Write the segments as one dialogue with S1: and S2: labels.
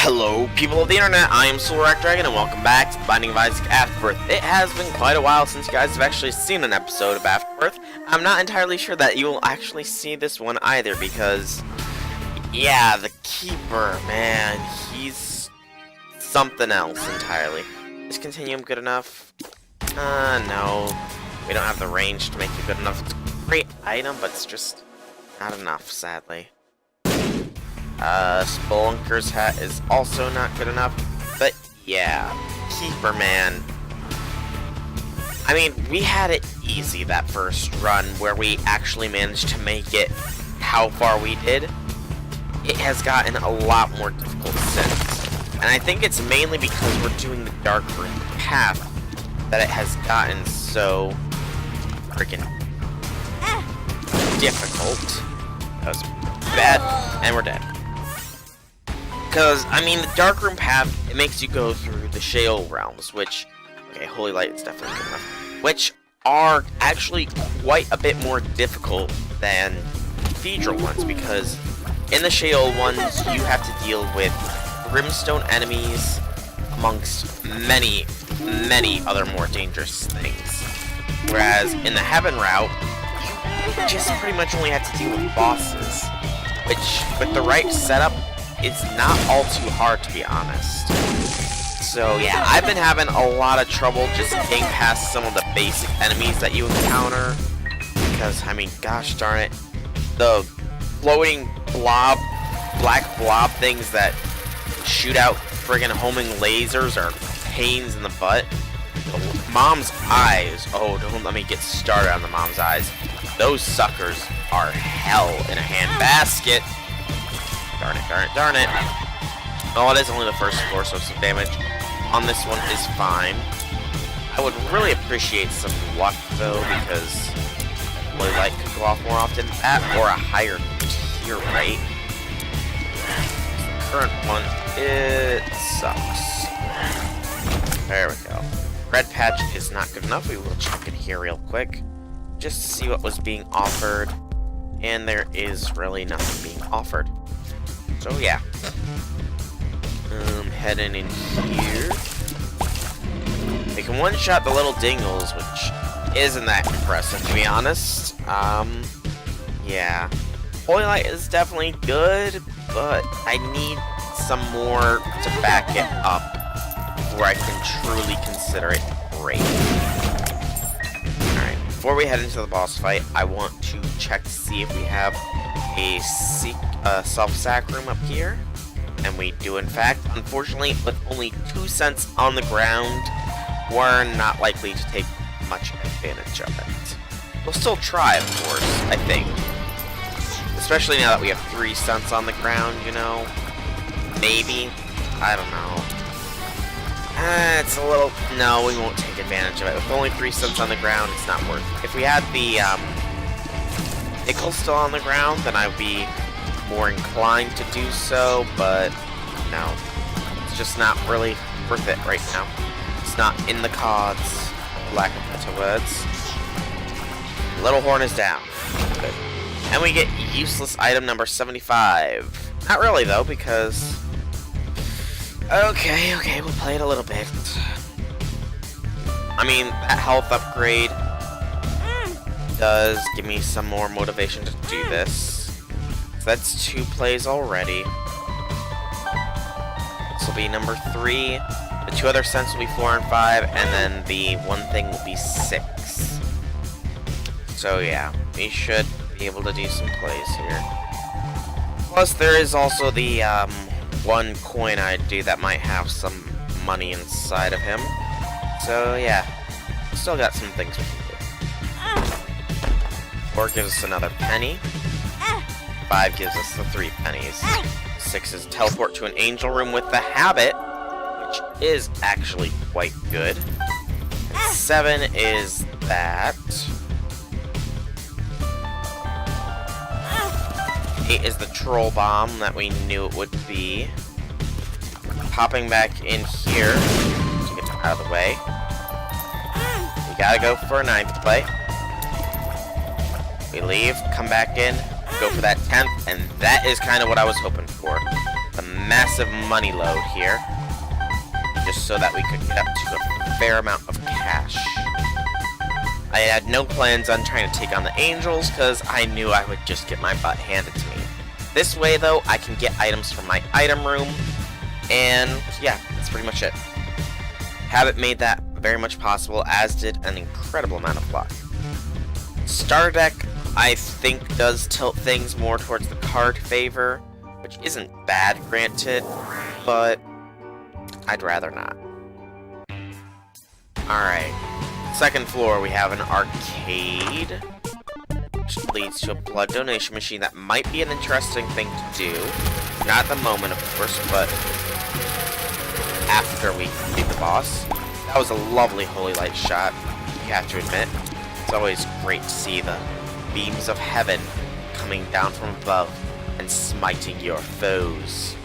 S1: Hello, people of the internet, I am Dragon, and welcome back to Binding of Isaac Afterbirth. It has been quite a while since you guys have actually seen an episode of Afterbirth. I'm not entirely sure that you will actually see this one either, because, yeah, the Keeper, man, he's something else entirely. Is Continuum good enough? No. We don't have the range to make it good enough. It's a great item, but it's just not enough, sadly. Spelunker's hat is also not good enough, but yeah, Keeper, man. I mean, we had it easy that first run where we actually managed to make it how far we did. It has gotten a lot more difficult since, and I think it's mainly because we're doing the Dark Room path that it has gotten so freaking difficult. That was bad, and we're dead. Because, I mean, the Dark Room path, it makes you go through the Sheol realms, which, okay, Holy Light is definitely good enough, which are actually quite a bit more difficult than Cathedral ones, because in the Sheol ones, you have to deal with Brimstone enemies, amongst many, many other more dangerous things. Whereas in the Heaven route, you just pretty much only have to deal with bosses, which, with the right setup, it's not all too hard, to be honest. So yeah, I've been having a lot of trouble just getting past some of the basic enemies that you encounter. Because, I mean, gosh darn it, the floating blob, black blob things that shoot out friggin' homing lasers are pains in the butt. The mom's eyes, oh, don't let me get started on the mom's eyes. Those suckers are hell in a handbasket. Darn it, darn it, darn it. Oh, it is only the first floor, so some damage on this one is fine. I would really appreciate some luck, though, because Holy Light could go off more often than that, or a higher tier rate. The current one, it sucks. There we go. Red Patch is not good enough. We will check it here real quick, just to see what was being offered. And there is really nothing being offered. So yeah, heading in here. We can one-shot the little dingles, which isn't that impressive, to be honest. Yeah. Holy Light is definitely good, but I need some more to back it up before I can truly consider it great. Alright, before we head into the boss fight, I want to check to see if we have a self-sack room up here, and we do in fact. Unfortunately, with only 2 cents on the ground, we're not likely to take much advantage of it. We'll still try, of course, I think. Especially now that we have 3 cents on the ground, you know? Maybe? I don't know. It's a little... No, we won't take advantage of it. With only 3 cents on the ground, it's not worth it. If we had the, nickel still on the ground, then I'd be more inclined to do so, but no. It's just not really worth it right now. It's not in the cards, lack of better words. Little Horn is down. Good. And we get useless item number 75. Not really, though, because... Okay, we'll play it a little bit. I mean, that health upgrade does give me some more motivation to do this. So that's 2 plays already. This will be number 3. The 2 other cents will be 4 and 5, and then the 1 thing will be 6. So yeah, we should be able to do some plays here. Plus, there is also the 1 coin I do that might have some money inside of him. So yeah, still got some things we can do. 4 gives us another penny. 5 gives us the 3 pennies. 6 is teleport to an angel room with the habit, which is actually quite good. And 7 is that. 8 is the troll bomb that we knew it would be. Popping back in here to get out of the way. We gotta go for a 9th play. We leave, come back in, go for that 10th, and that is kind of what I was hoping for. The massive money load here, just so that we could get up to a fair amount of cash. I had no plans on trying to take on the angels, because I knew I would just get my butt handed to me. This way, though, I can get items from my item room, and yeah, that's pretty much it. Habit made that very much possible, as did an incredible amount of luck. Starter deck, I think, does tilt things more towards the card favor, which isn't bad, granted, but I'd rather not. Alright, second floor we have an arcade, which leads to a blood donation machine. That might be an interesting thing to do. Not at the moment, of course, but after we beat the boss. That was a lovely holy light shot, you have to admit. It's always great to see the beams of heaven coming down from above and smiting your foes.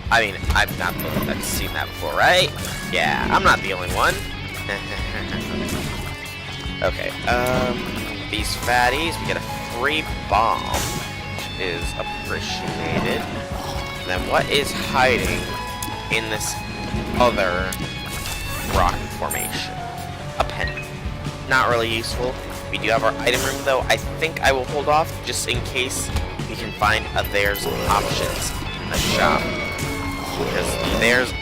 S1: I mean, I'm not the one that's seen that before, right? Yeah, I'm not the only one. Okay, these fatties, we get a free bomb, which is appreciated. And then what is hiding in this other rock formation? A penny. Not really useful. We do have our item room, though. I think I will hold off just in case we can find there's options in the shop. Because there's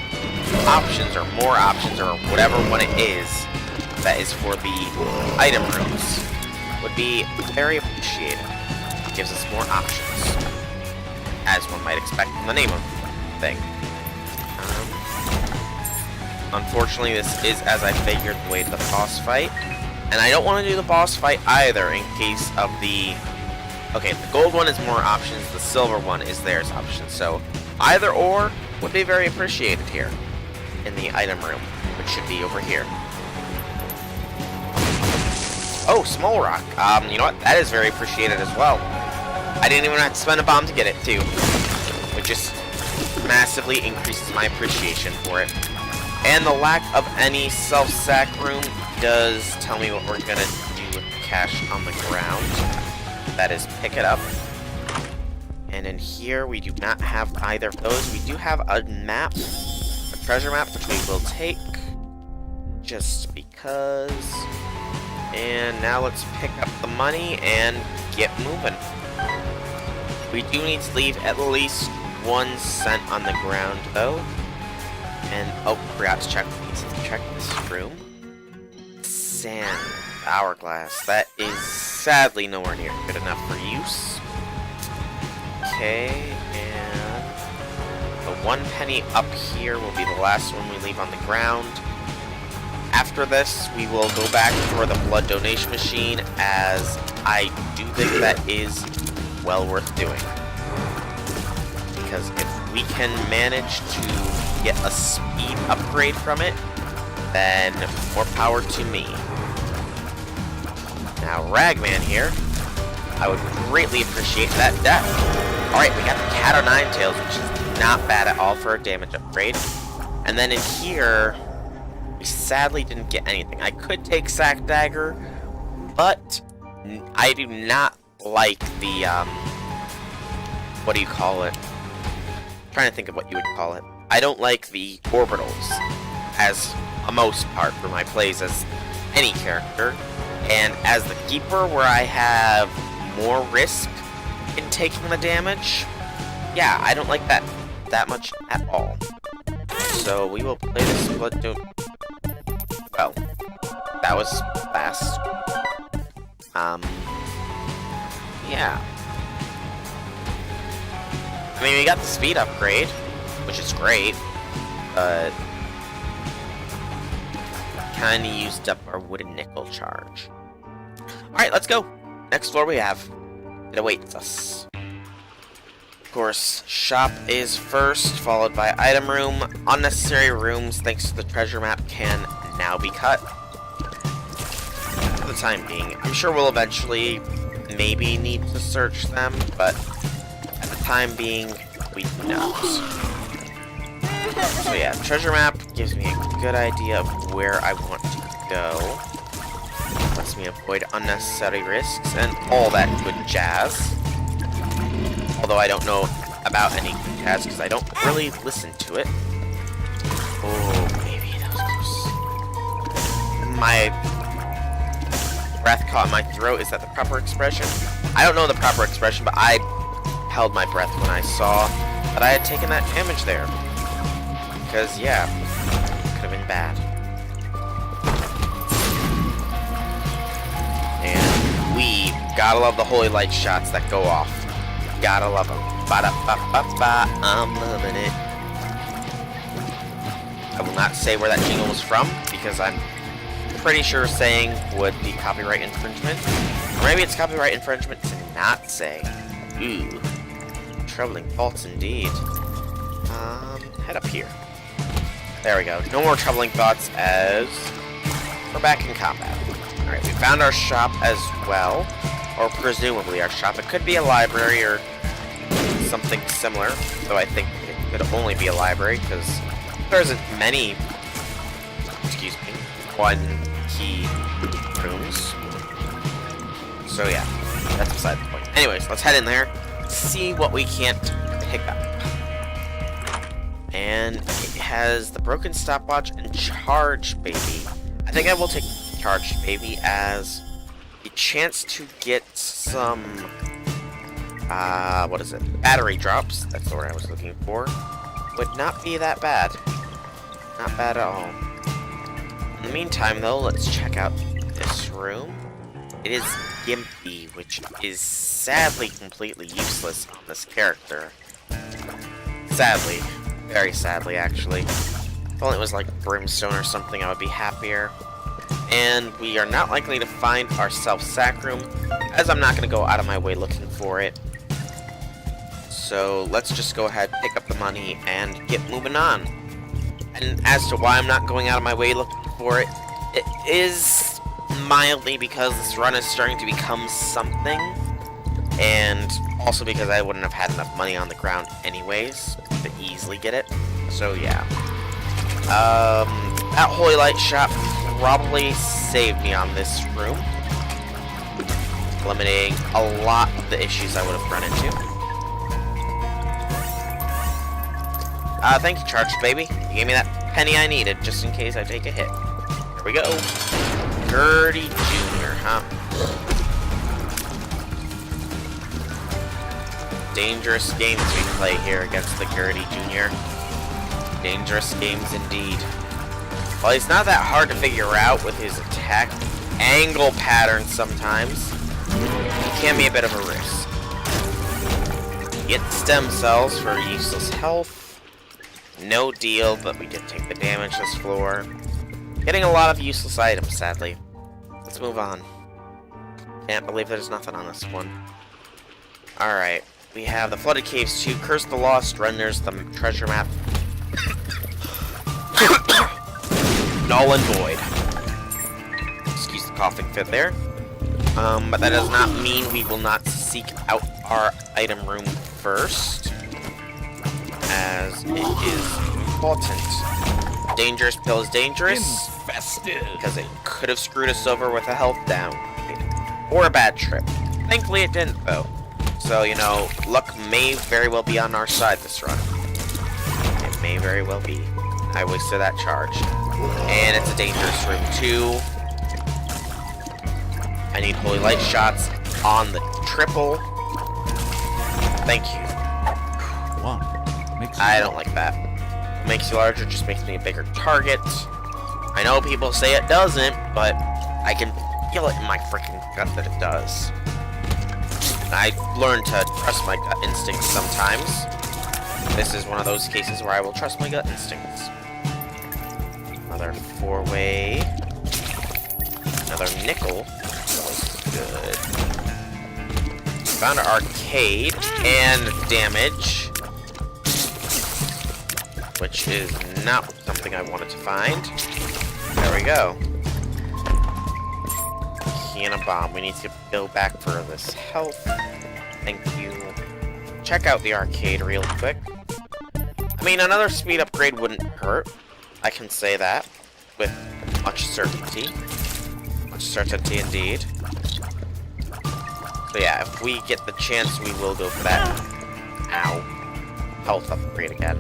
S1: options, or more options, or whatever one it is that is for the item rooms, would be very appreciated. It gives us more options, as one might expect from the name of the thing. Unfortunately, this is, as I figured, the way to the boss fight. And I don't want to do the boss fight either, in case of the... Okay, the gold one is more options, the silver one is theirs options. So, either or would be very appreciated here in the item room, which should be over here. Oh, small rock. You know what? That is very appreciated as well. I didn't even have to spend a bomb to get it, too. Which just massively increases my appreciation for it. And the lack of any self-sack room does tell me what we're gonna do with the cash on the ground. That is pick it up. And in here, we do not have either of those. We do have a map, a treasure map, which we will take, just because. And now let's pick up the money and get moving. We do need to leave at least 1 cent on the ground, though. And, oh, forgot to check this room. Sand hourglass. That is sadly nowhere near good enough for use. Okay, and the 1 penny up here will be the last one we leave on the ground. After this, we will go back for the blood donation machine, as I do think that is well worth doing. Because if we can manage to get a speed upgrade from it, then more power to me. Now, Ragman here, I would greatly appreciate that death. Alright, we got the Cat o' Nine Tails, which is not bad at all for a damage upgrade. And then in here, we sadly didn't get anything. I could take Sack Dagger, but I do not like the, what do you call it? I'm trying to think of what you would call it. I don't like the orbitals, as a most part, for my plays as any character. And as the Keeper, where I have more risk in taking the damage, yeah, I don't like that much at all. So we will play this blood well, that was fast. Yeah. I mean, we got the speed upgrade, which is great, but kinda used up our wooden nickel charge. Alright, let's go. Next floor we have. It awaits us. Of course, shop is first, followed by item room. Unnecessary rooms, thanks to the treasure map, can now be cut. For the time being. I'm sure we'll eventually maybe need to search them, but at the time being, we do not. So yeah, treasure map gives me a good idea of where I want to go. Lets me avoid unnecessary risks and all that good jazz. Although I don't know about any cats because I don't really listen to it. Oh, baby, that was close. My breath caught in my throat. Is that the proper expression? I don't know the proper expression, but I held my breath when I saw that I had taken that damage there. Because, yeah, could have been bad. And we gotta love the holy light shots that go off. Gotta love them. Ba-da-ba-ba-ba, I'm loving it. I will not say where that jingle was from, because I'm pretty sure saying would be copyright infringement. Or maybe it's copyright infringement to not say. Ooh. Troubling thoughts indeed. Head up here. There we go. No more troubling thoughts as we're back in combat. Alright, we found our shop as well. Or presumably our shop. It could be a library or something similar. Though I think it could only be a library because there isn't many, excuse me, one key rooms. So yeah, that's beside the point. Anyways, let's head in there, see what we can't pick up. And it has the broken stopwatch and charged baby. I think I will take charged baby as a chance to get some, what is it? Battery drops. That's the word I was looking for. Would not be that bad. Not bad at all. In the meantime, though, let's check out this room. It is Gimpy, which is sadly completely useless on this character. Sadly. Very sadly, actually. If only it was like Brimstone or something, I would be happier. And we are not likely to find our self-sack room, as I'm not going to go out of my way looking for it. So let's just go ahead, pick up the money, and get moving on. And as to why I'm not going out of my way looking for it, it is mildly because this run is starting to become something, and also because I wouldn't have had enough money on the ground anyways to easily get it. So yeah. That Holy Light shop probably saved me on this room, eliminating a lot of the issues I would have run into. Thank you, Charged Baby. You gave me that penny I needed, just in case I take a hit. Here we go. Gertie Jr., huh? Dangerous games we play here against the Gertie Jr. Dangerous games indeed. Well, he's not that hard to figure out with his attack angle pattern sometimes. He can be a bit of a risk. Get stem cells for useless health. No deal, but we did take the damage this floor. Getting a lot of useless items, sadly. Let's move on. Can't believe there's nothing on this one. Alright, we have the Flooded Caves 2, Curse the Lost, renders the treasure map null and void. Excuse the coughing fit there. But that does not mean we will not seek out our item room first, as it is important. Dangerous pill is dangerous because it could have screwed us over with a health down or a bad trip. Thankfully it didn't though. So, you know, luck may very well be on our side this run. It may very well be. I wasted that charge. And it's a dangerous room too. I need Holy Light shots on the triple. Thank you. I don't like that. Makes you larger, just makes me a bigger target. I know people say it doesn't, but I can feel it in my freaking gut that it does. I learned to trust my gut instincts sometimes. This is one of those cases where I will trust my gut instincts. Another four-way. Another nickel. Good. Found an arcade and damage, which is not something I wanted to find. There we go. Key and a bomb. We need to build back for this health. Thank you. Check out the arcade real quick. I mean, another speed upgrade wouldn't hurt. I can say that with much certainty. Much certainty indeed. So yeah, if we get the chance, we will go for that. Ow. health upgrade again.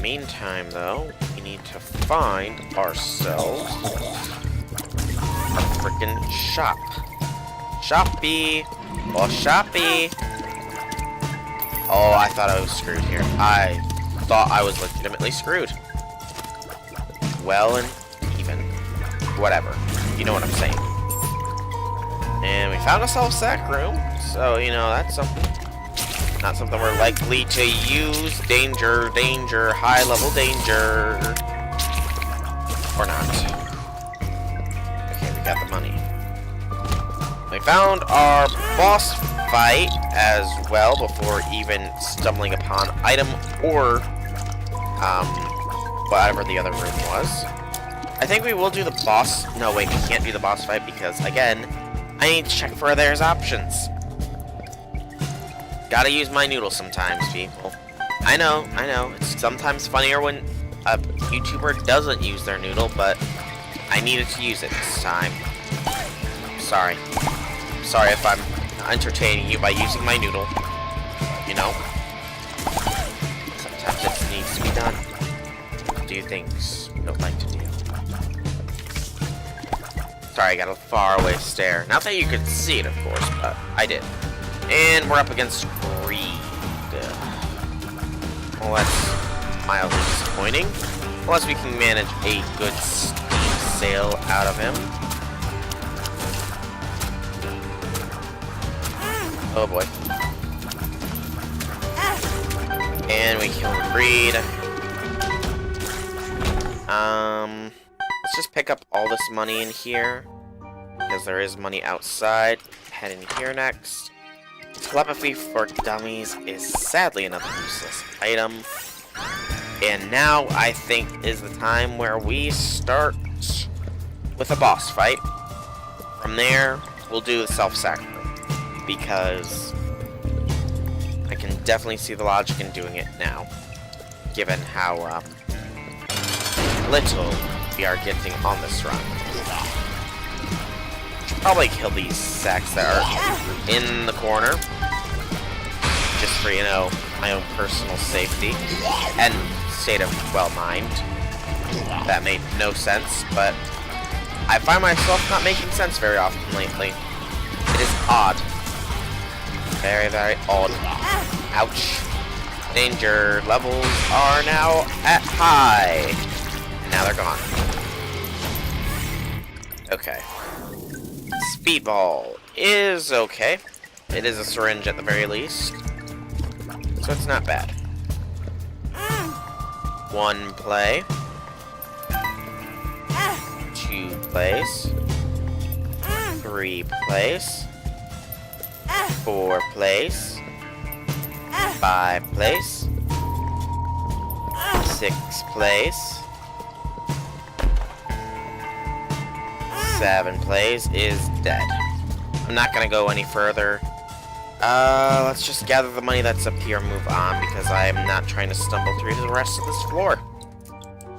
S1: Meantime, though, we need to find ourselves a frickin' shop. Shoppy! Oh, shoppy! Oh, I thought I was screwed here. I thought I was legitimately screwed. Well and even. Whatever. You know what I'm saying. And we found a self-sack room, so, you know, that's something. Not something we're likely to use. Danger, danger, high-level danger. Or not. Okay, we got the money. We found our boss fight as well before even stumbling upon item or whatever the other room was. I think we will do the boss. No, wait, we can't do the boss fight because, again, I need to check for there's options. Gotta use my noodle sometimes, people. I know. It's sometimes funnier when a YouTuber doesn't use their noodle, but I needed to use it this time. Sorry. Sorry if I'm entertaining you by using my noodle. You know? Sometimes it needs to be done. Do things we don't like to do. Sorry, I got a faraway stare. Not that you could see it, of course, but I did. And we're up against greed. Well, that's mildly disappointing. Unless we can manage a good steep sail out of him. Oh boy. And we kill greed. Let's just pick up all this money in here. Because there is money outside. Head in here next. Telepathy for dummies is sadly another useless item. And now I think is the time where we start with a boss fight. From there, we'll do the self-sack room. Because I can definitely see the logic in doing it now. Given how little we are getting on this run. Should probably kill these sacks that are in the corner. Just for, you know, my own personal safety. And state of well-mind. That made no sense, but I find myself not making sense very often lately. It is odd. Very, very odd. Ouch. Danger levels are now at high. Now they're gone. Okay. Speedball is okay. It is a syringe at the very least. So it's not bad. 1 play. 2 plays. 3 plays. 4 plays. 5 plays. 6 plays. 7 plays is dead. I'm not gonna go any further. Let's just gather the money that's up here and move on, because I am not trying to stumble through the rest of this floor.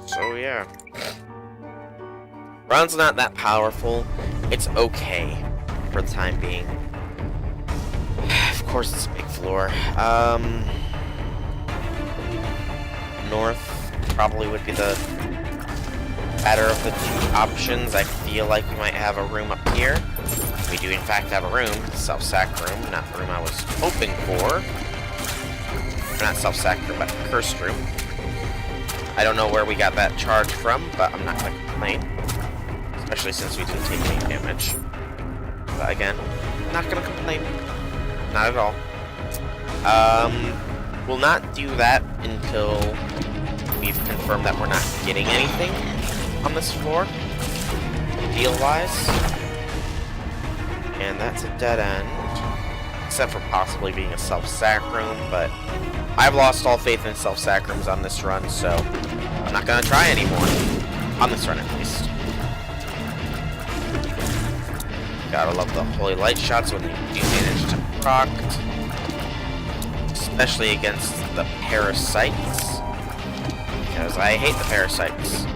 S1: So, yeah. Run's not that powerful. It's okay for the time being. Of course, it's a big floor. North probably would be the better of the 2 options. I feel like we might have a room up here. We do in fact have a room, self-sack room, not the room I was hoping for. Or not self-sack room, but cursed room. I don't know where we got that charge from, but I'm not gonna complain. Especially since we didn't take any damage. But again, I'm not gonna complain. Not at all. We'll not do that until we've confirmed that we're not getting anything on this floor, deal-wise. And that's a dead end. Except for possibly being a self-sack room, but I've lost all faith in self-sack rooms on this run, so I'm not gonna try anymore. On this run, at least. Gotta love the holy light shots when they do manage to proc. Especially against the parasites. Because I hate the parasites.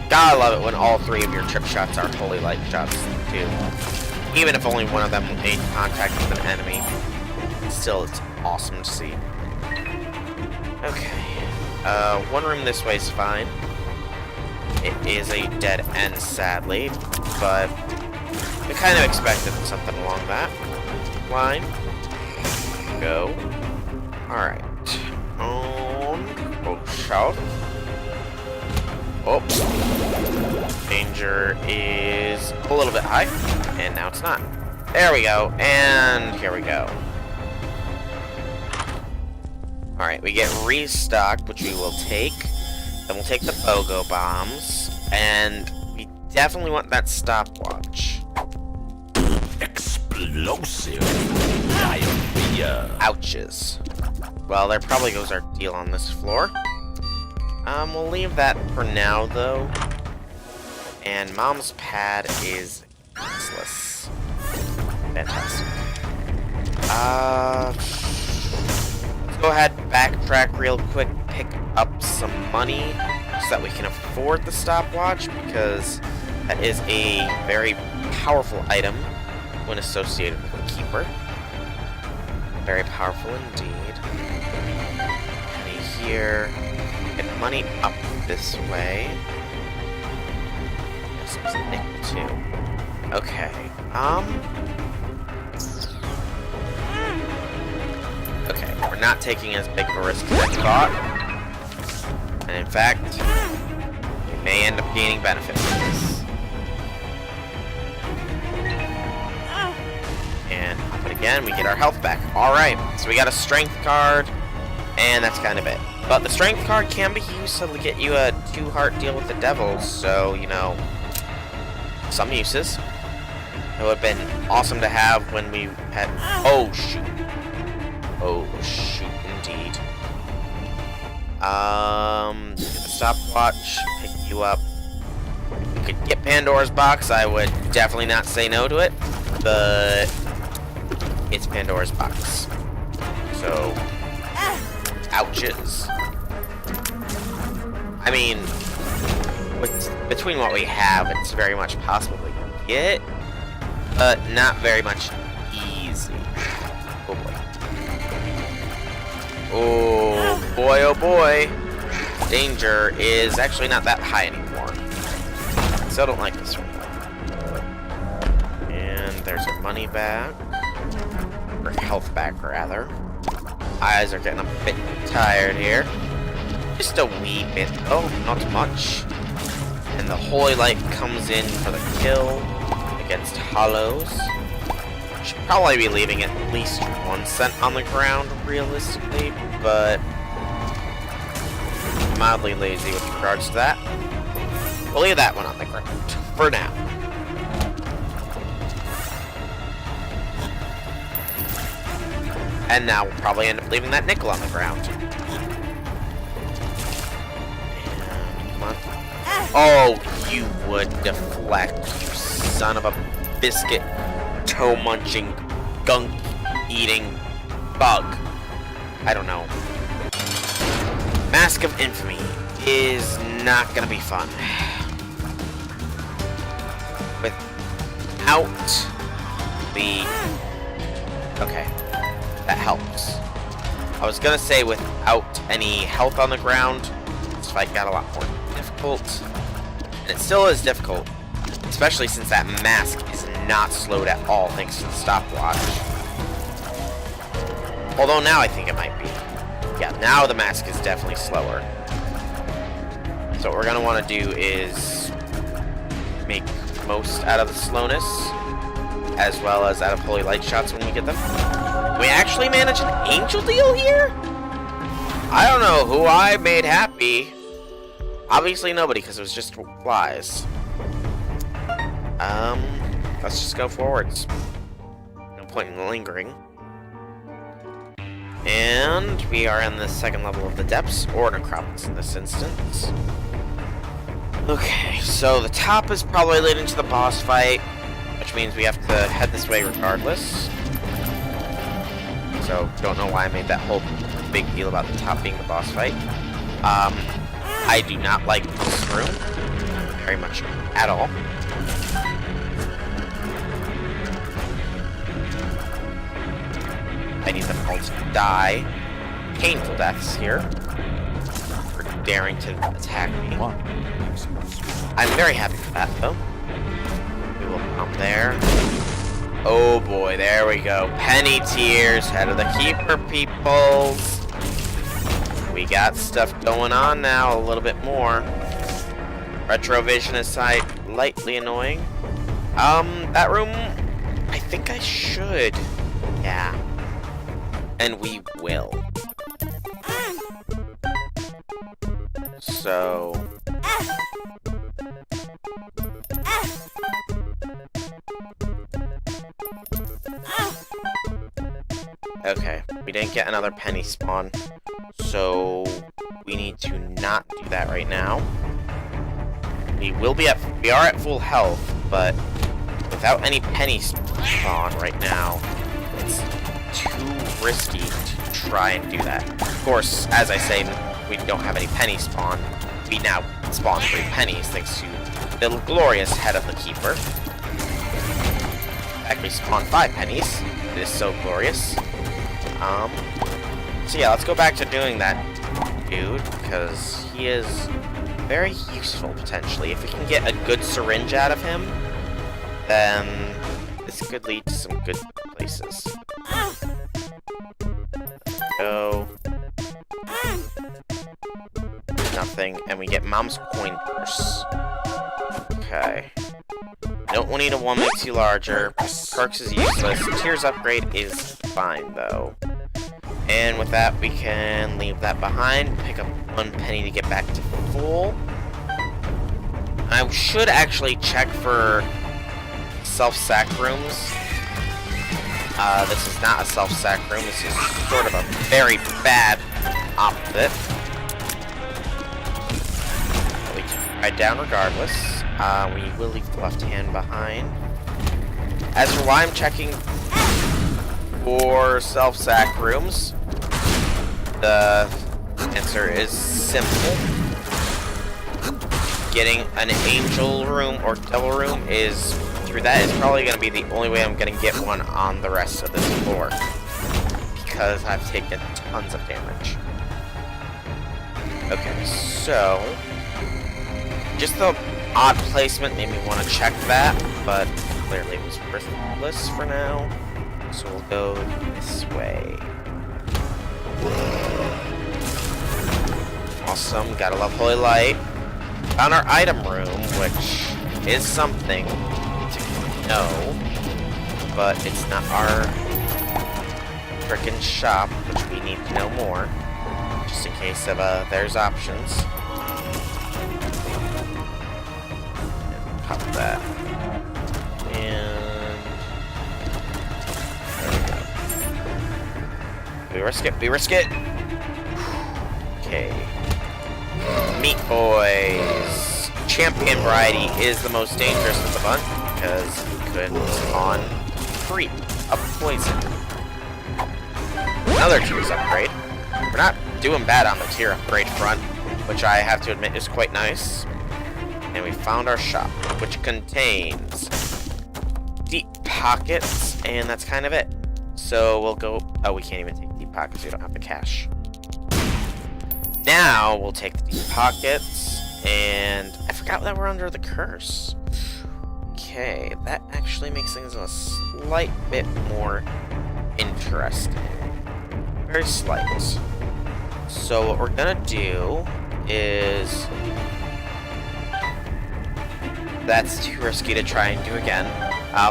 S1: Gotta love it when all 3 of your trip shots are holy light shots, too. Even if only one of them made contact with an enemy. still, it's awesome to see. Okay. One room this way is fine. It is a dead end, sadly, but we kind of expected something along that line. Go. Alright. On. Oh, south. Oh. Danger is a little bit high, and now it's not. There we go, and here we go. Alright, we get restocked, which we will take. Then we'll take the BOGO bombs, and we definitely want that stopwatch.
S2: Explosive diarrhea.
S1: Ouches. Well, there probably goes our deal on this floor. We'll leave that for now, though. And Mom's pad is useless. Fantastic. Let's go ahead, backtrack real quick, pick up some money so that we can afford the stopwatch, because that is a very powerful item when associated with a keeper. Very powerful indeed. Money here. Get money up this way. This is nickel too. Okay. Okay, we're not taking as big of a risk as I thought. And in fact, we may end up gaining benefit from this. And but again, we get our health back. Alright, so we got a strength card, and that's kind of it. But the strength card can be used to get you a 2-heart deal with the devils, so, you know, some uses. It would have been awesome to have when we had... Oh, shoot. Oh, shoot, indeed. Get the stopwatch, pick you up. We could get Pandora's box. I would definitely not say no to it, but it's Pandora's box. So, ouches. I mean, between what we have, it's very much possible we can get, but not very much easy. Oh boy. Oh boy, oh boy. Danger is actually not that high anymore. Still don't like this one. And there's our money back. Or health back, rather. Eyes are getting a bit tired here. Just a wee bit. Oh, not much. And the Holy Light comes in for the kill against Hollows. Should probably be leaving at least 1 cent on the ground, realistically, but mildly lazy with regards to that. We'll leave that one on the ground for now. And now we'll probably end up leaving that nickel on the ground. And come on. Oh, you would deflect, you son of a biscuit toe-munching, gunk-eating bug. I don't know. Mask of Infamy is not gonna be fun. Without the... Okay. That helps. I was gonna say without any health on the ground, this fight got a lot more difficult. And it still is difficult, especially since that mask is not slowed at all thanks to the stopwatch. Although now I think it might be. Yeah, now the mask is definitely slower. So what we're gonna want to do is make most out of the slowness, as well as out of Holy Light shots when we get them. We actually managed an angel deal here? I don't know who I made happy. Obviously nobody, because it was just flies. Let's just go forwards. No point in lingering. And we are in the second level of the depths, or necropolis in this instance. Okay, so the top is probably leading to the boss fight, which means we have to head this way regardless. So, don't know why I made that whole big deal about the top being the boss fight. I do not like this room very much at all. I need them all to die. Painful deaths here. For daring to attack me. I'm very happy for that, though. We will pump there. Oh boy, there we go. Penny Tears, head of the Keeper, peoples. We got stuff going on now, a little bit more. Retrovision is slightly annoying. That room, I think I should. Yeah. And we will. So... Okay, we didn't get another penny spawn, so we need to not do that right now. We are at full health, but without any penny spawn right now, it's too risky to try and do that. Of course, as I say, we don't have any penny spawn. We now spawn 3 pennies thanks to the glorious head of the Keeper. Actually, spawn 5 pennies. It is so glorious. So yeah, let's go back to doing that dude, because he is very useful, potentially. If we can get a good syringe out of him, then this could lead to some good places. Go. Nothing, and we get Mom's coin purse. Okay. Don't need a one makes you larger. Perks is useless. Tears upgrade is fine, though. And with that, we can leave that behind. Pick up 1 penny to get back to full. I should actually check for self-sack rooms. This is not a self-sack room. This is sort of a very bad opposite. We can ride down regardless. We will leave the left hand behind. As for why I'm checking for self-sack rooms, the answer is simple. Getting an angel room or devil room is, through that, is probably going to be the only way I'm going to get one on the rest of this floor. Because I've taken tons of damage. Okay, so... just the odd placement made me want to check that, but clearly it was worthless for now. So we'll go this way. Awesome, gotta love Holy Light. Found our item room, which is something to know, but it's not our frickin' shop, which we need to know more, just in case of there's options. And pop that. And there we go. We risk it, we risk it! Okay. Meat Boys. Champion variety is the most dangerous of the bunch because you could spawn creep of poison. Another tears upgrade. We're not doing bad on the tier upgrade front, which I have to admit is quite nice. And we found our shop, which contains deep pockets, and that's kind of it. So we'll go... oh, we can't even take deep pockets, we don't have the cash. Now we'll take the deep pockets, and I forgot that we're under the curse. Okay, that actually makes things a slight bit more interesting. Very slight. So what we're gonna do is... that's too risky to try and do again.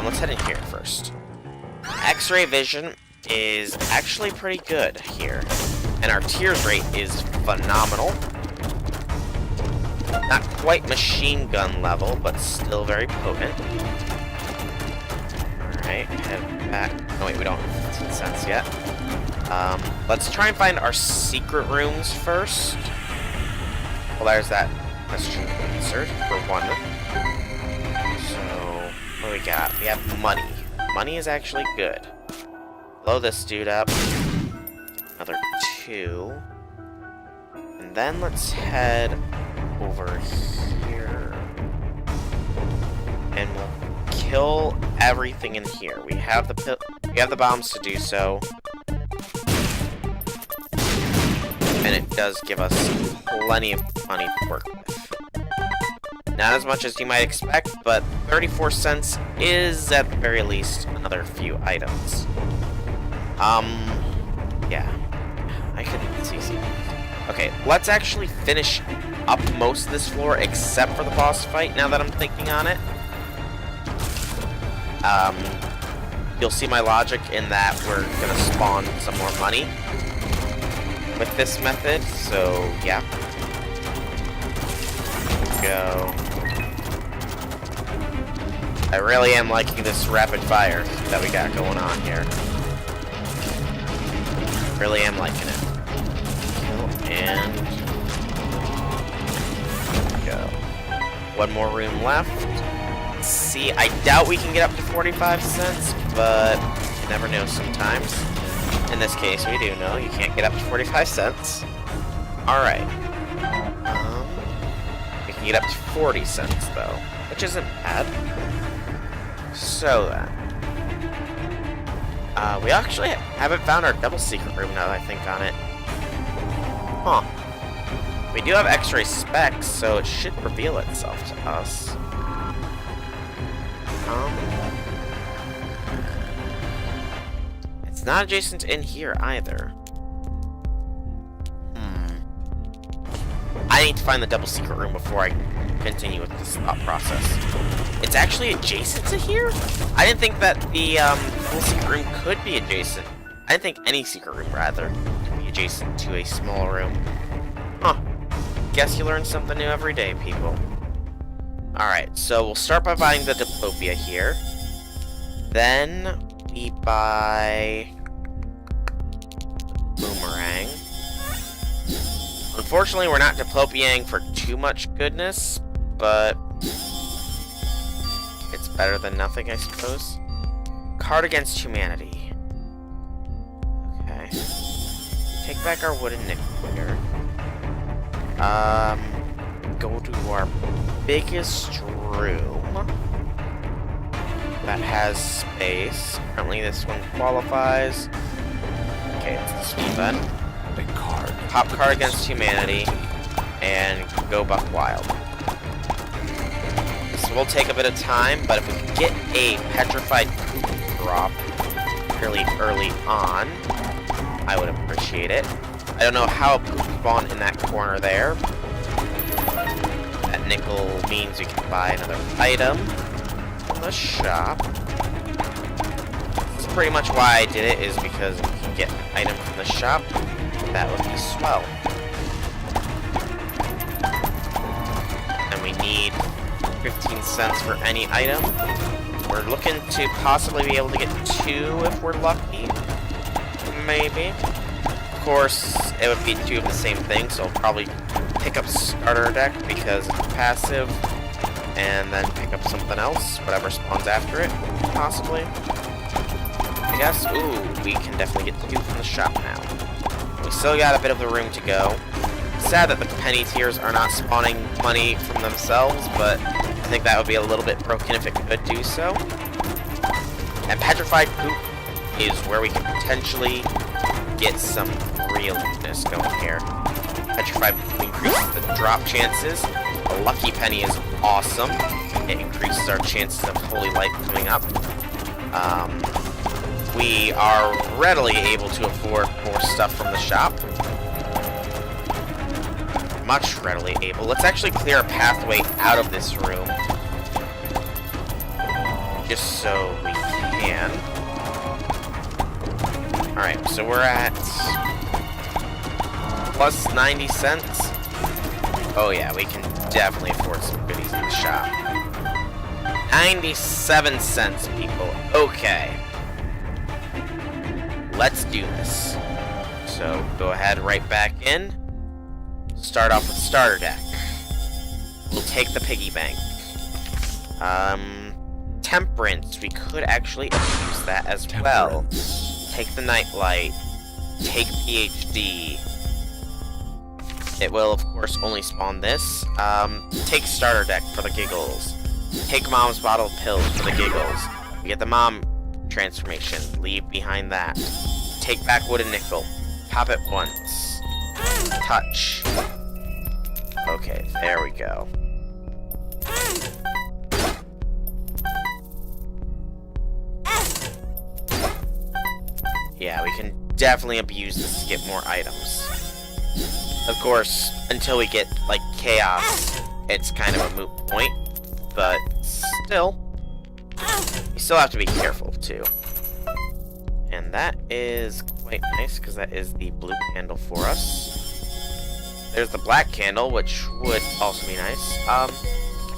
S1: Let's head in here first. X-ray vision is actually pretty good here. And our tears rate is phenomenal. Not quite machine gun level, but still very potent. Alright, head back. Oh wait, we don't have 15 cents yet. Let's try and find our secret rooms first. Well, there's that question answered for one. So, what do we got? We have money. Money is actually good. Blow this dude up. Another 2. And then let's head over here. And we'll kill everything in here. We have the bombs to do so. it does give us plenty of money to work with. Not as much as you might expect, but 34 cents is, at the very least, another few items. Yeah. I couldn't see. Okay, let's actually finish up most of this floor, except for the boss fight, now that I'm thinking on it. You'll see my logic in that we're gonna spawn some more money with this method, so yeah. Go. I really am liking this rapid fire that we got going on here. Really am liking it. And go. One more room left. See, I doubt we can get up to 45 cents, but you never know sometimes. In this case, we do know you can't get up to 45 cents. Alright. We can get up to 40 cents, though, which isn't bad. So then. We actually haven't found our double secret room now that I think on it. Huh. We do have X-ray specs, so it should reveal itself to us. It's not adjacent in here either. I need to find the double secret room before I continue with this thought process. It's actually adjacent to here? I didn't think that the double secret room could be adjacent. I didn't think any secret room, rather, could be adjacent to a small room. Huh. Guess you learn something new every day, people. Alright, so we'll start by buying the Diplopia here. Then we buy Boomerang. Unfortunately, we're not Diplopiaing for too much goodness, but it's better than nothing, I suppose. Card Against Humanity. Okay. Take back our wooden nickel here. Go to our biggest room that has space. Currently, this one qualifies. Okay, it's this one then.
S2: Big card.
S1: Pop Card Against Humanity, and go buck wild. This will take a bit of time, but if we can get a Petrified Poop drop fairly early on, I would appreciate it. I don't know how a poop spawned in that corner there. That nickel means we can buy another item from the shop. That's pretty much why I did it, is because we can get an item from the shop. That would be swell. And we need 15 cents for any item. We're looking to possibly be able to get 2 if we're lucky. Maybe. Of course, it would be 2 of the same thing, so I'll probably pick up Starter Deck because it's passive, and then pick up something else, whatever spawns after it, possibly. I guess. Ooh, we can definitely get 2 from the shop now. We still got a bit of the room to go. Sad that the penny tiers are not spawning money from themselves, but I think that would be a little bit broken if it could do so. And Petrified Poop is where we can potentially get some realness going here. Petrified Poop increases the drop chances. A Lucky Penny is awesome. It increases our chances of Holy Light coming up. We are readily able to afford more stuff from the shop. Much readily able. Let's actually clear a pathway out of this room. Just so we can. Alright, so we're at plus 90 cents. Oh yeah, we can definitely afford some goodies in the shop. 97 cents, people. Okay. Let's do this. So, go ahead right back in. Start off with Starter Deck. We'll take the Piggy Bank. Temperance. We could actually use that as well. Take the Nightlight. Take PhD. It will, of course, only spawn this. Take Starter Deck for the giggles. Take Mom's Bottle of Pills for the giggles. We get the Mom transformation. Leave behind that. Take back Wooden Nickel. Pop it once. touch. Okay, there we go. Yeah, we can definitely abuse this to get more items. Of course, until we get, like, chaos, it's kind of a moot point. But still, you still have to be careful, too. And that is quite nice, because that is the blue candle for us. There's the black candle, which would also be nice. I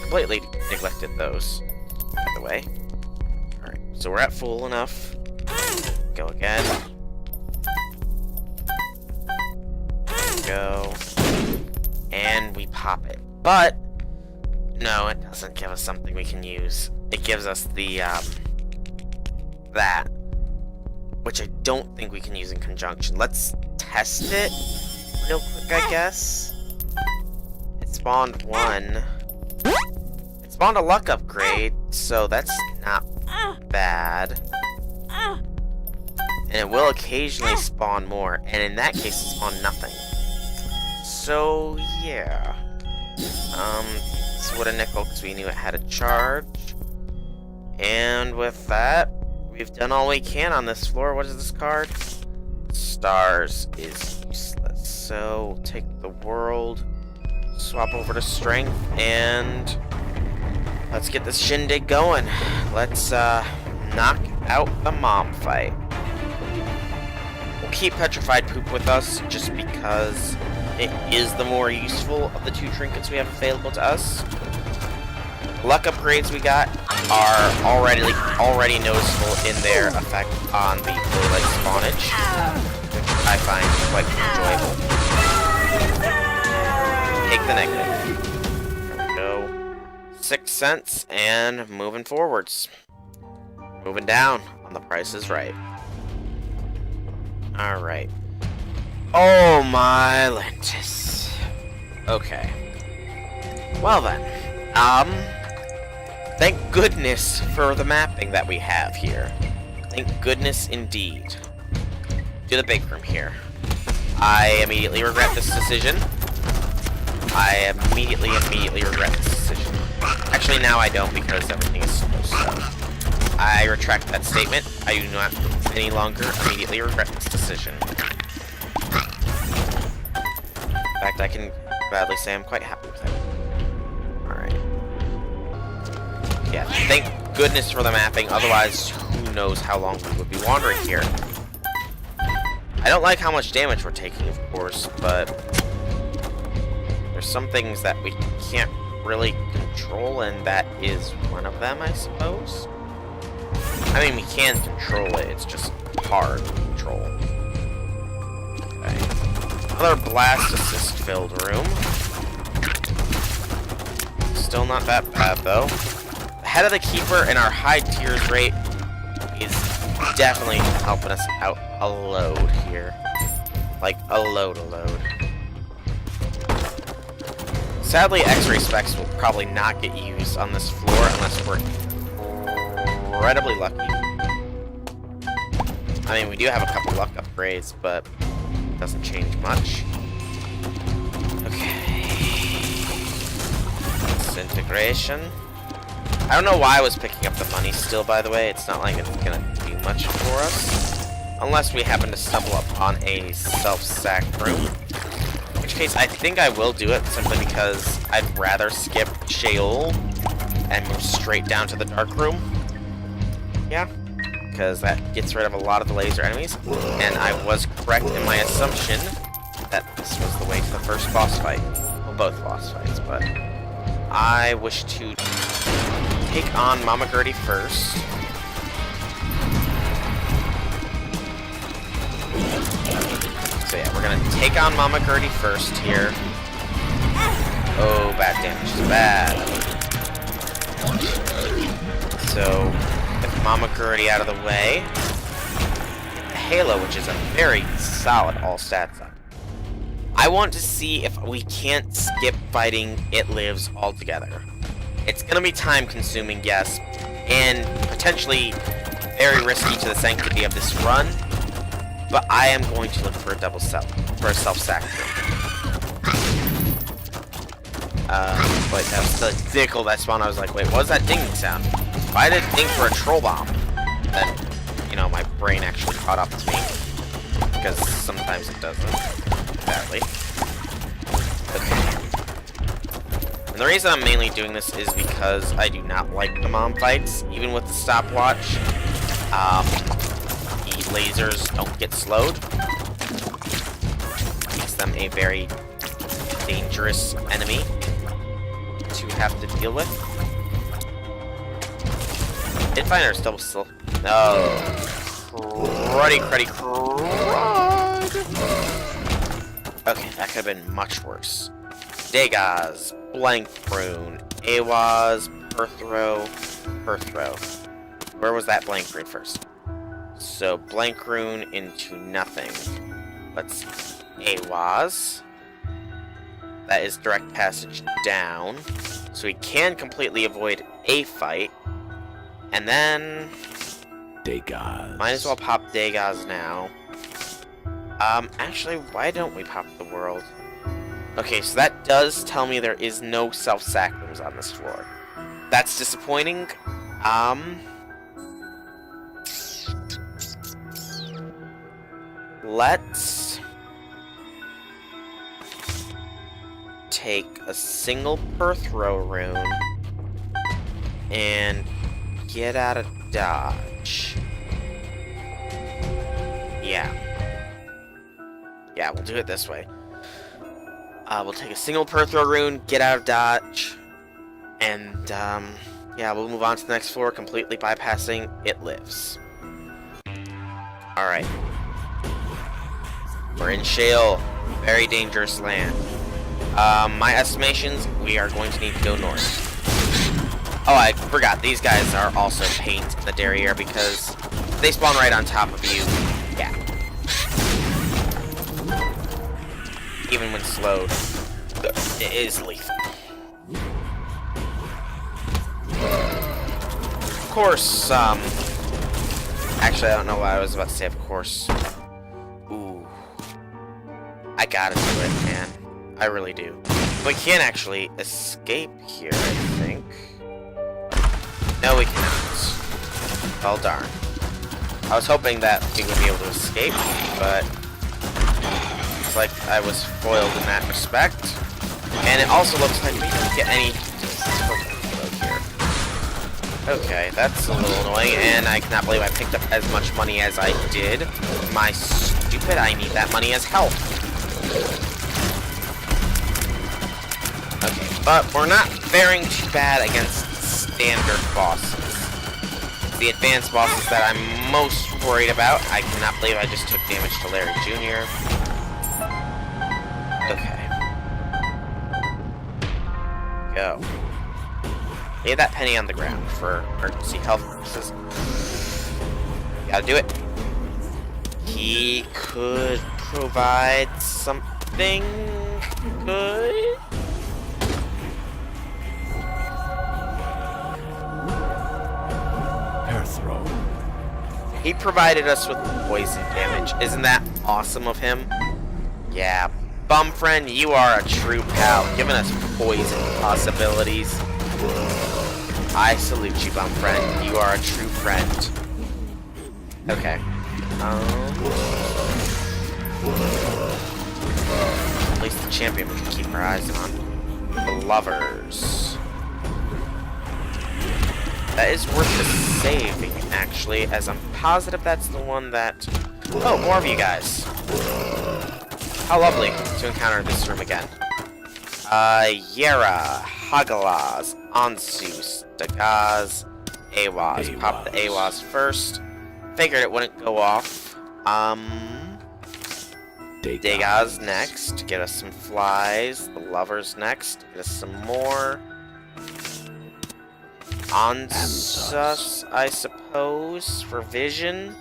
S1: completely neglected those, by the way. Alright, so we're at full enough. Go again. Go. And we pop it. But, no, it doesn't give us something we can use. It gives us the, that. Which I don't think we can use in conjunction. Let's test it real quick, I guess. It spawned one. It spawned a luck upgrade, so that's not bad. And it will occasionally spawn more, and in that case it spawned nothing. So, yeah. This would a nickel, because we knew it had a charge. And with that, we've done all we can on this floor. What is this card? Stars is useless. So, take the world, swap over to strength, and let's get this shindig going. Let's, knock out the mom fight. We'll keep Petrified Poop with us, just because it is the more useful of the two trinkets we have available to us. Luck upgrades we got are already noticeable in their effect on the blue light spawnage, which I find quite enjoyable. Take the negative. There we go. 6 cents, and moving forwards. Moving down on The Price is Right. Alright. Oh my lentis. Okay. Well then. Thank goodness for the mapping that we have here. Thank goodness indeed. Do the big room here. I immediately regret this decision. I immediately regret this decision. Actually, now I don't, because everything is so. I retract that statement. I do not any longer immediately regret this decision. In fact, I can gladly say I'm quite happy with it. Alright. Yeah, thank goodness for the mapping, otherwise who knows how long we would be wandering here. I don't like how much damage we're taking, of course, but there's some things that we can't really control, and that is one of them, I suppose. I mean, we can control it, it's just hard to control. Okay. Another blast assist filled room. Still not that bad, though. The Head of the Keeper and our high tiers rate is definitely helping us out a load here. Like, a load. Sadly, X-ray specs will probably not get used on this floor unless we're incredibly lucky. I mean, we do have a couple luck upgrades, but it doesn't change much. Okay. Disintegration. I don't know why I was picking up the money still, by the way. It's not like it's gonna do much for us. Unless we happen to stumble upon a self-sack room. In which case, I think I will do it, simply because I'd rather skip Sheol and move straight down to the dark room. Yeah, because that gets rid of a lot of the laser enemies. And I was correct in my assumption that this was the way to the first boss fight. Well, both boss fights, but I wish to take on Mama Gertie first. So yeah, we're gonna take on Mama Gertie first here. Oh, bad damage is bad. So, with Mama Gertie out of the way, the Halo, which is a very solid all stats up. I want to see if we can't skip fighting It Lives altogether. It's gonna be time consuming, yes, and potentially very risky to the sanctity of this run, but I am going to look for a self-sack room. But that was the vehicle that spawned. I was like, wait, what was that dinging sound? Why did it ding for a troll bomb? Then, you know, my brain actually caught up to me. Because sometimes it doesn't. Badly. Okay. And the reason I'm mainly doing this is because I do not like the mom fights. Even with the stopwatch, the lasers don't get slowed. Makes them a very dangerous enemy to have to deal with. Pinfinder still. No. Cruddy. Okay, that could have been much worse. Degas, Blank Rune, Awaz, Perthrow. Where was that Blank Rune first? So, Blank Rune into nothing. Let's Awaz. That is direct passage down. So we can completely avoid a fight. And then...
S2: Degas.
S1: Might as well pop Degas now. Actually, why don't we pop the world? Okay, so that does tell me there is no self-sacrams on this floor. That's disappointing. Let's take a single Perthrow rune and get out of dodge. Yeah, we'll do it this way. We'll take a single Perthrow rune, get out of dodge, and yeah, we'll move on to the next floor, completely bypassing It Lives. Alright. We're in Shale. Very dangerous land. My estimations, we are going to need to go north. Oh, I forgot, these guys are also paint in the derriere because they spawn right on top of you. Yeah. Even when slowed, it is lethal. Of course, actually, I don't know what I was about to say, of course. Ooh. I gotta do it, man. I really do. We can't actually escape here, I think. No, we cannot. Well, darn. I was hoping that we would be able to escape, but it's like I was foiled in that respect. And it also looks like we don't get any here. Okay, that's a little annoying, and I cannot believe I picked up as much money as I did. My stupid, I need that money as health. Okay, but we're not faring too bad against standard bosses. The advanced bosses that I'm most worried about. I cannot believe I just took damage to Larry Jr. Okay. Go. Lay that penny on the ground for emergency health purposes. Gotta do it. He could provide something good.
S2: Perthrow.
S1: He provided us with poison damage. Isn't that awesome of him? Yeah. Bum friend, you are a true pal, giving us poison possibilities. I salute you, bum friend. You are a true friend. Okay. At least the champion we can keep our eyes on. The lovers. That is worth the saving, actually, as I'm positive that's the one that... Oh, more of you guys. How lovely to encounter this room again. Yera, Hagalaz, Ansus, Dagaz, Awaz. Pop the Awaz first. Figured it wouldn't go off. Dagaz next. Get us some flies. The lovers next. Get us some more. Ansus, I suppose, for vision.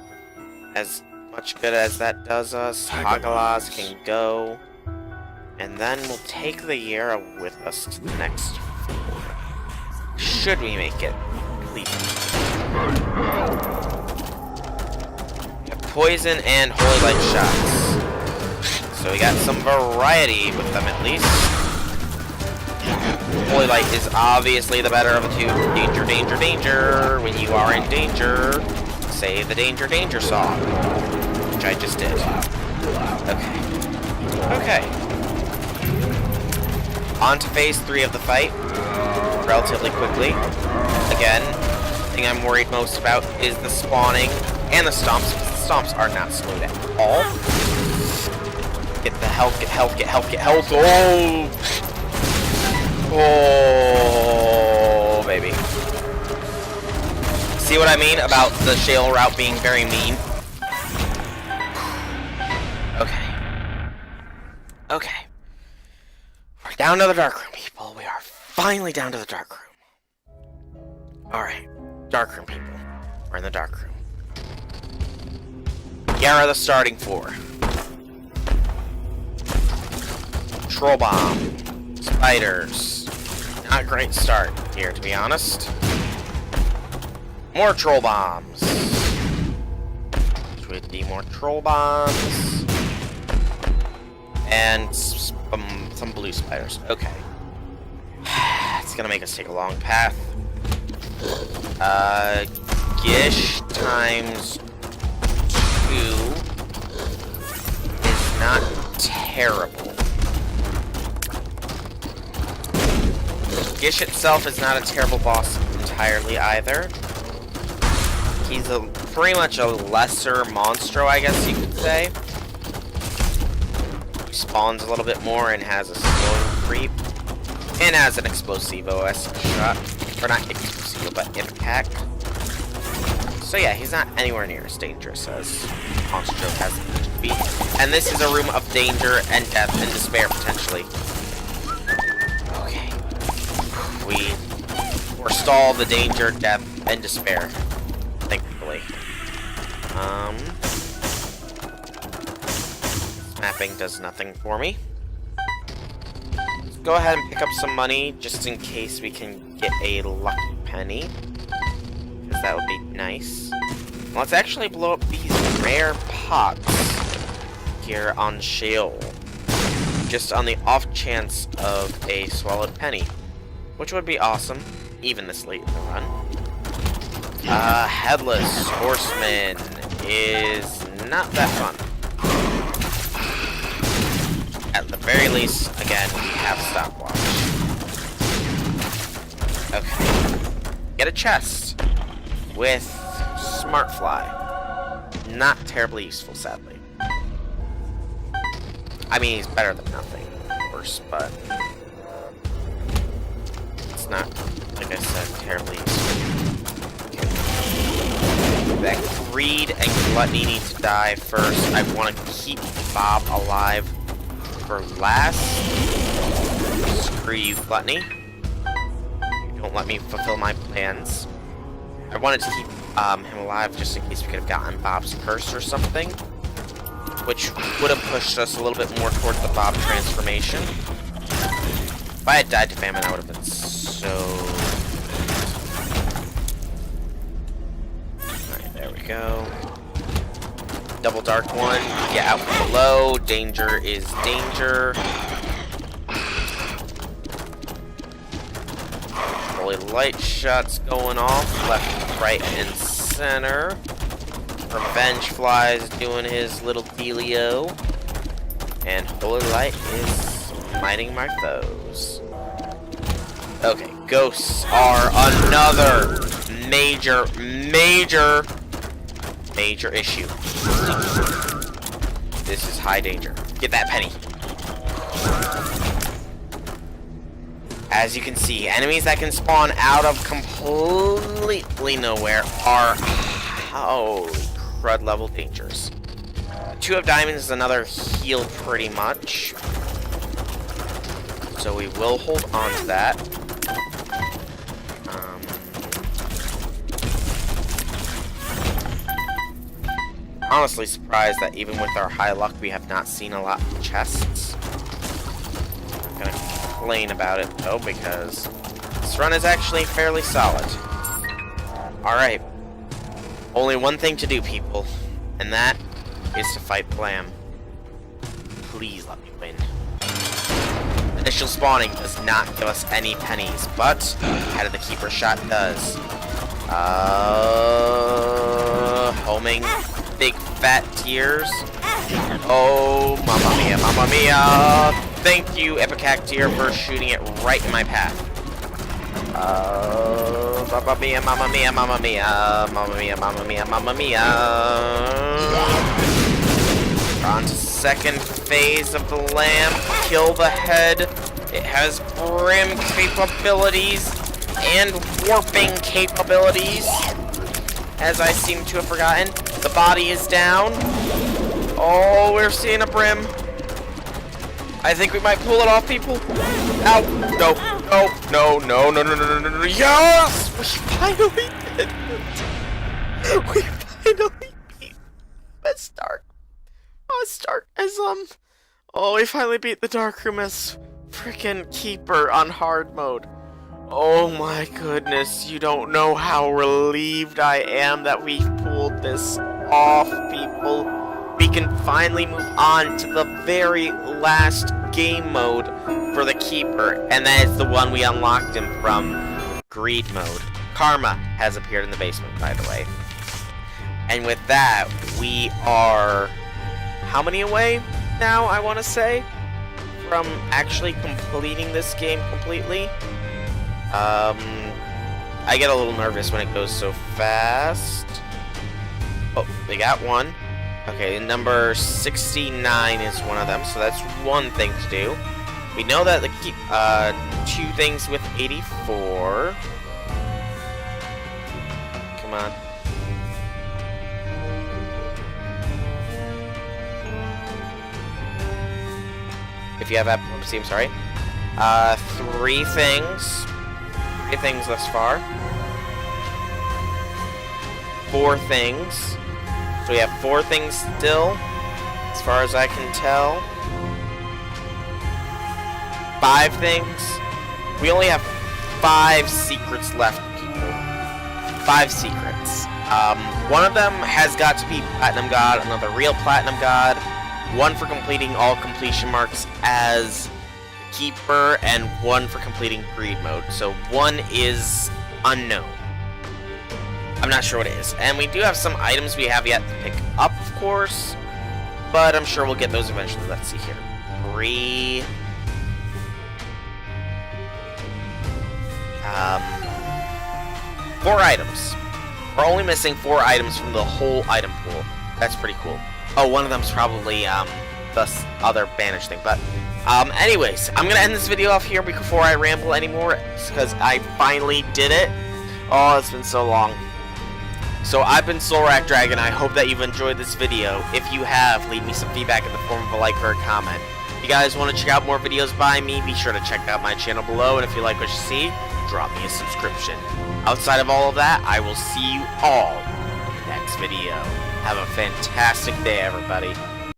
S1: As much good as that does us. Hagalaz can go. And then we'll take the Yera with us to the next floor. Should we make it? Please. Poison and Holy Light shots. So we got some variety with them at least. Holy Light is obviously the better of the two. Danger, danger, danger. When you are in danger, say the danger, danger song. Which I just did. Okay. Okay. On to phase 3 of the fight. Relatively quickly. Again, the thing I'm worried most about is the spawning and the stomps. The stomps are not slowed at all. Get the health, get health, get health, get health. Oh! Oh, baby. See what I mean about the shale route being very mean? Okay. Okay. We're down to the dark room, people. We are finally down to the dark room. Alright. Dark room, people. We're in the dark room. Here are the starting 4. Troll bomb. Spiders. Not a great start here, to be honest. More troll bombs. Should be more troll bombs. And some blue spiders. Okay. It's gonna make us take a long path. Gish times 2 is not terrible. Gish itself is not a terrible boss entirely either. He's pretty much a lesser monstro, I guess you could say. He spawns a little bit more and has a slow creep. And has an explosivo shot. Or not explosivo, but impact. So yeah, he's not anywhere near as dangerous as monstro has to be. And this is a room of danger and death and despair, potentially. Okay. We forestall the danger, death, and despair. Thankfully. Mapping does nothing for me. Let's go ahead and pick up some money, just in case we can get a lucky penny. Because that would be nice. Let's actually blow up these rare pots here on Sheol. Just on the off chance of a swallowed penny. Which would be awesome, even this late in the run. Headless Horseman is not that fun. At the very least, again, we have stopwatch. Okay. Get a chest with Smart Fly. Not terribly useful, sadly. I mean, he's better than nothing, of course, but it's not, like I said, terribly useful. That Greed and Gluttony need to die first. I want to keep Bob alive for last. Screw you, Gluttony. You don't let me fulfill my plans. I wanted to keep him alive just in case we could have gotten Bob's curse or something. Which would have pushed us a little bit more towards the Bob transformation. If I had died to famine, I would have been so... Alright, there we go. Double Dark one. Get out from below. Danger is danger. Holy Light shots going off. Left, right, and center. Revenge Fly's doing his little dealio. And Holy Light is miting my foes. Okay, ghosts are another major issue. This is high danger. Get that penny. As you can see, enemies that can spawn out of completely nowhere are holy crud level dangers. 2 of diamonds is another heal pretty much. So we will hold on to that. Honestly surprised that even with our high luck we have not seen a lot of chests. I'm gonna complain about it though because this run is actually fairly solid. Alright. Only one thing to do, people, and that is to fight Blam. Please let me win. The initial spawning does not give us any pennies, but Head of the Keeper shot does. Homing big fat tears. Oh, mamma mia, mamma mia! Thank you, Epicactear, for shooting it right in my path. Mamma mia, mamma mia, mamma mia, mamma mia, mamma mia, mamma mia. We're on to second phase of the lamp. Kill the head. It has brim capabilities and warping capabilities, as I seem to have forgotten. The body is down. Oh, we're seeing a brim. I think we might pull it off, people. Ow! No! No! No! No! No! No! No! No! Yes! We finally did it. We finally beat Best Dark. Oh, we finally beat the Darkroom as frickin' Keeper on hard mode. Oh my goodness, you don't know how relieved I am that we pulled this off, people. We can finally move on to the very last game mode for the Keeper, and that is the one we unlocked him from, Greed mode. Karma has appeared in the basement, by the way. And with that, we are how many away now, I want to say, from actually completing this game completely? I get a little nervous when it goes so fast. Oh, we got one. Okay, number 69 is one of them, so that's one thing to do. We know that the two things with 84. Come on. If you have epilepsy, I'm sorry. Three things. Three things thus far. Four things. So we have four things still, as far as I can tell. Five things. We only have 5 secrets left, people. 5 secrets. One of them has got to be Platinum God, another real Platinum God, one for completing all completion marks as Keeper, and one for completing Greed mode. So one is unknown. I'm not sure what it is. And we do have some items we have yet to pick up, of course, but I'm sure we'll get those eventually. Let's see here. 4 items. We're only missing 4 items from the whole item pool. That's pretty cool. Oh, one of them's probably the other banished thing. But anyways, I'm gonna end this video off here before I ramble anymore, because I finally did it. Oh, it's been so long. So I've been Soulrack Dragon. I hope that you've enjoyed this video. If you have, leave me some feedback in the form of a like or a comment. If you guys want to check out more videos by me, be sure to check out my channel below. And if you like what you see, drop me a subscription. Outside of all of that, I will see you all in the next video. Have a fantastic day, everybody.